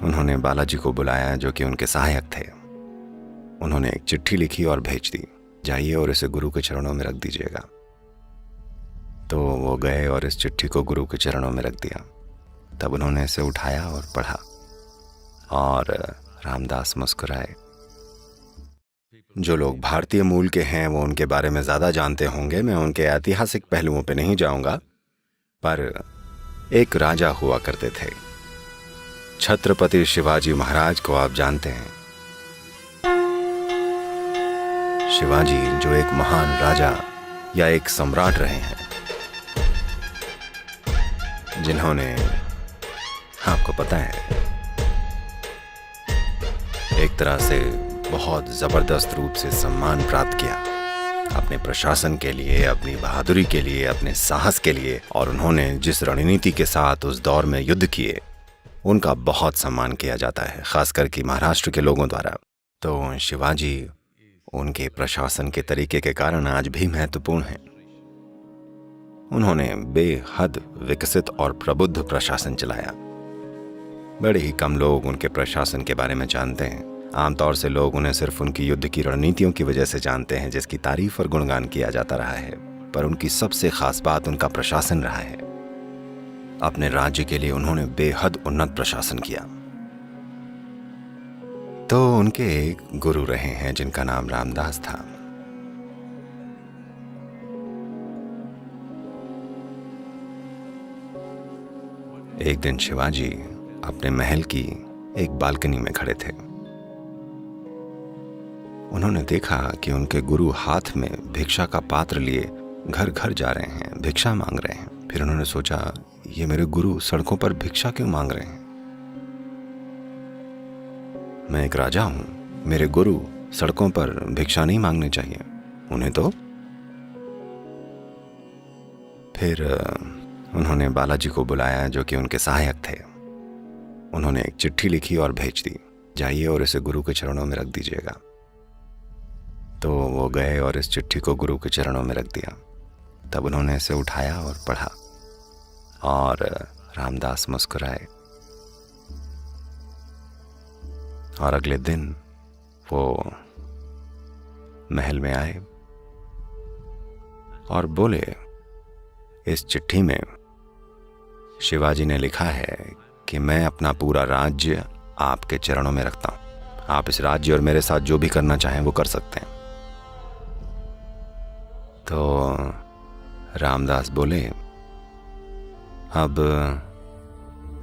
उन्होंने बालाजी को बुलाया जो कि उनके सहायक थे। उन्होंने एक चिट्ठी लिखी और भेज दी, जाइए और इसे गुरु के चरणों में रख दीजिएगा। तो वो गए और इस चिट्ठी को गुरु के चरणों में रख दिया। तब उन्होंने इसे उठाया और पढ़ा और रामदास मुस्कुराए। जो लोग भारतीय मूल के हैं वो उनके बारे में ज़्यादा जानते होंगे। मैं उनके ऐतिहासिक पहलुओं पे नहीं जाऊंगा, पर एक राजा हुआ करते थे, छत्रपति शिवाजी महाराज को आप जानते हैं। शिवाजी जो एक महान राजा या एक सम्राट रहे हैं, जिन्होंने, आपको पता है, एक तरह से बहुत जबरदस्त रूप से सम्मान प्राप्त किया अपने प्रशासन के लिए, अपनी बहादुरी के लिए, अपने साहस के लिए। और उन्होंने जिस रणनीति के साथ उस दौर में युद्ध किए, उनका बहुत सम्मान किया जाता है, खासकर कि महाराष्ट्र के लोगों द्वारा। तो शिवाजी उनके प्रशासन के तरीके के कारण आज भी महत्वपूर्ण हैं। उन्होंने बेहद विकसित और प्रबुद्ध प्रशासन चलाया। बड़े ही कम लोग उनके प्रशासन के बारे में जानते हैं। आमतौर से लोग उन्हें सिर्फ उनकी युद्ध की रणनीतियों की वजह से जानते हैं, जिसकी तारीफ और गुणगान किया जाता रहा है। पर उनकी सबसे खास बात उनका प्रशासन रहा है। अपने राज्य के लिए उन्होंने बेहद उन्नत प्रशासन किया। तो उनके एक गुरु रहे हैं जिनका नाम रामदास था। एक दिन शिवाजी अपने महल की एक बालकनी में खड़े थे। उन्होंने देखा कि उनके गुरु हाथ में भिक्षा का पात्र लिए घर घर जा रहे हैं, भिक्षा मांग रहे हैं। फिर उन्होंने सोचा, ये मेरे गुरु सड़कों पर भिक्षा क्यों मांग रहे हैं? मैं एक राजा हूं, मेरे गुरु सड़कों पर भिक्षा नहीं मांगने चाहिए उन्हें तो। फिर उन्होंने बालाजी को बुलाया जो कि उनके सहायक थे। उन्होंने एक चिट्ठी लिखी और भेज दी, जाइए और इसे गुरु के चरणों में रख दीजिएगा। तो वो गए और इस चिट्ठी को गुरु के चरणों में रख दिया। तब उन्होंने इसे उठाया और पढ़ा और रामदास मुस्कुराए। और अगले दिन वो महल में आए और बोले, इस चिट्ठी में शिवाजी ने लिखा है कि मैं अपना पूरा राज्य आपके चरणों में रखता हूं। आप इस राज्य और मेरे साथ जो भी करना चाहें वो कर सकते हैं। तो रामदास बोले, अब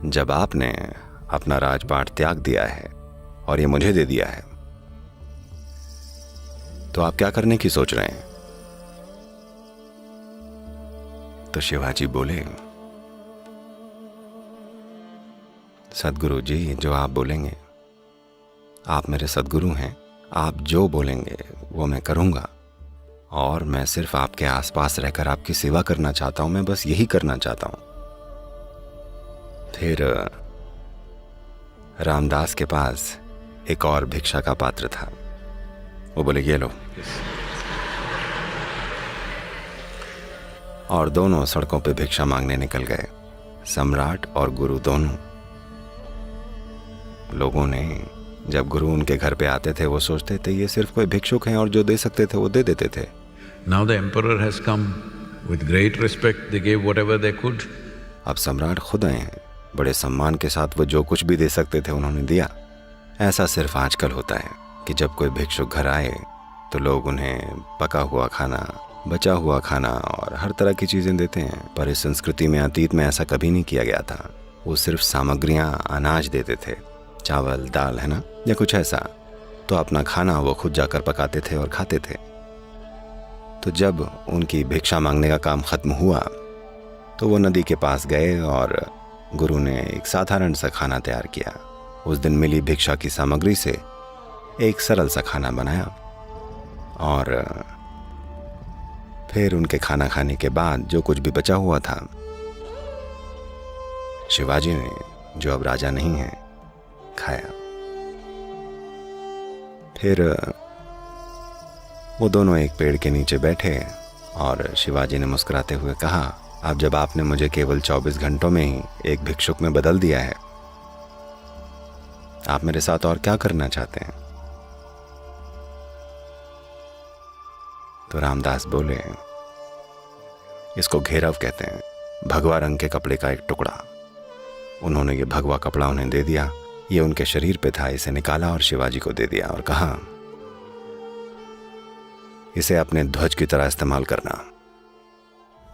जब आपने अपना राजपाट त्याग दिया है और ये मुझे दे दिया है, तो आप क्या करने की सोच रहे हैं? तो शिवाजी बोले, सद्गुरु जी, जो आप बोलेंगे, आप मेरे सद्गुरु हैं, आप जो बोलेंगे वो मैं करूंगा। और मैं सिर्फ आपके आसपास रहकर आपकी सेवा करना चाहता हूं, मैं बस यही करना चाहता हूं। फिर रामदास के पास एक और भिक्षा का पात्र था। वो बोले, ये लो। और दोनों सड़कों पे भिक्षा मांगने निकल गए, सम्राट और गुरु दोनों। लोगों ने जब गुरु उनके घर पे आते थे वो सोचते थे ये सिर्फ कोई भिक्षुक हैं और जो दे सकते थे वो दे देते थे। Now the emperor has come with great respect. They gave whatever they could. अब सम्राट खुद आए हैं, बड़े सम्मान के साथ वो जो कुछ भी दे सकते थे उन्होंने दिया। ऐसा सिर्फ आजकल होता है कि जब कोई भिक्षुक घर आए तो लोग उन्हें पका हुआ खाना, बचा हुआ खाना और हर तरह की चीजें देते हैं। पर इस संस्कृति में अतीत में ऐसा कभी नहीं किया गया था। वो सिर्फ सामग्रियां, अनाज देते थे, चावल, दाल, है ना, या कुछ ऐसा। तो अपना खाना वो खुद जाकर पकाते थे और खाते थे। तो जब उनकी भिक्षा मांगने का काम खत्म हुआ तो वो नदी के पास गए और गुरु ने एक साधारण सा खाना तैयार किया। उस दिन मिली भिक्षा की सामग्री से एक सरल सा खाना बनाया। और फिर उनके खाना खाने के बाद जो कुछ भी बचा हुआ था, शिवाजी ने, जो अब राजा नहीं है, खाया। फिर वो दोनों एक पेड़ के नीचे बैठे और शिवाजी ने मुस्कुराते हुए कहा, अब जब आपने मुझे केवल 24 घंटों में ही एक भिक्षुक में बदल दिया है आप मेरे साथ और क्या करना चाहते हैं? तो रामदास बोले, इसको घेरव कहते हैं, भगवा रंग के कपड़े का एक टुकड़ा। उन्होंने ये भगवा कपड़ा उन्हें दे दिया। ये उनके शरीर पे था, इसे निकाला और शिवाजी को दे दिया और कहा, इसे अपने ध्वज की तरह इस्तेमाल करना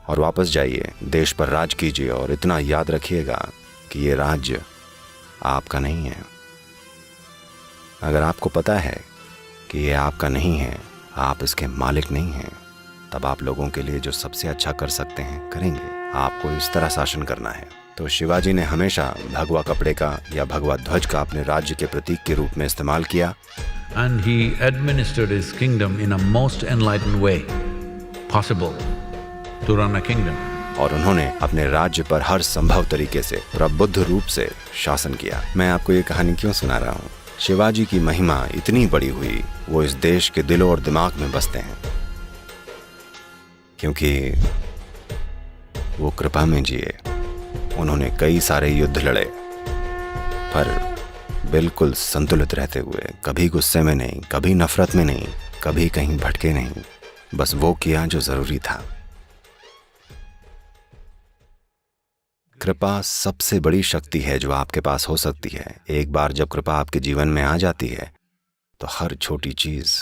और वापस जाइए, देश पर राज कीजिए और इतना याद रखिएगा कि ये राज्य आपका नहीं है। अगर आपको पता है कि ये आपका नहीं है, आप इसके मालिक नहीं हैं, तब आप लोगों के लिए जो सबसे अच्छा कर सकते हैं करेंगे। आपको इस तरह शासन करना है। तो शिवाजी ने हमेशा भगवा कपड़े का या भगवा ध्वज का अपने राज्य के प्रतीक के रूप में इस्तेमाल किया। And he administered his kingdom in a most enlightened way possible to run a kingdom. और उन्होंने अपने राज्य पर हर संभव तरीके से प्रबुद्ध रूप से शासन किया। मैं आपको ये कहानी क्यों सुना रहा हूँ? शिवाजी की महिमा इतनी बड़ी हुई, वो इस देश के दिलों और दिमाग में बसते हैं, क्योंकि वो कृपा में जिए। उन्होंने कई सारे युद्ध लड़े, पर बिल्कुल संतुलित रहते हुए, कभी गुस्से में नहीं, कभी नफरत में नहीं, कभी कहीं भटके नहीं, बस वो किया जो जरूरी था। कृपा सबसे बड़ी शक्ति है जो आपके पास हो सकती है। एक बार जब कृपा आपके जीवन में आ जाती है तो हर छोटी चीज।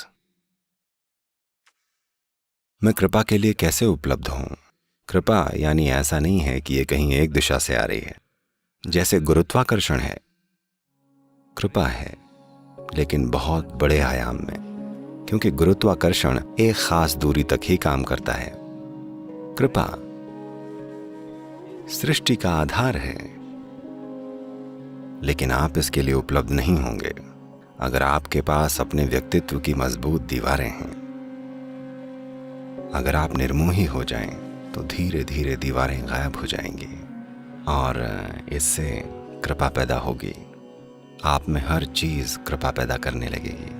मैं कृपा के लिए कैसे उपलब्ध हूं? कृपा यानी ऐसा नहीं है कि ये कहीं एक दिशा से आ रही है, जैसे गुरुत्वाकर्षण है। कृपा है, लेकिन बहुत बड़े आयाम में, क्योंकि गुरुत्वाकर्षण एक खास दूरी तक ही काम करता है। कृपा सृष्टि का आधार है, लेकिन आप इसके लिए उपलब्ध नहीं होंगे अगर आपके पास अपने व्यक्तित्व की मजबूत दीवारें हैं। अगर आप निर्मोही हो जाएं, तो धीरे धीरे दीवारें गायब हो जाएंगी और इससे कृपा पैदा होगी। आप में हर चीज कृपा पैदा करने लगेगी।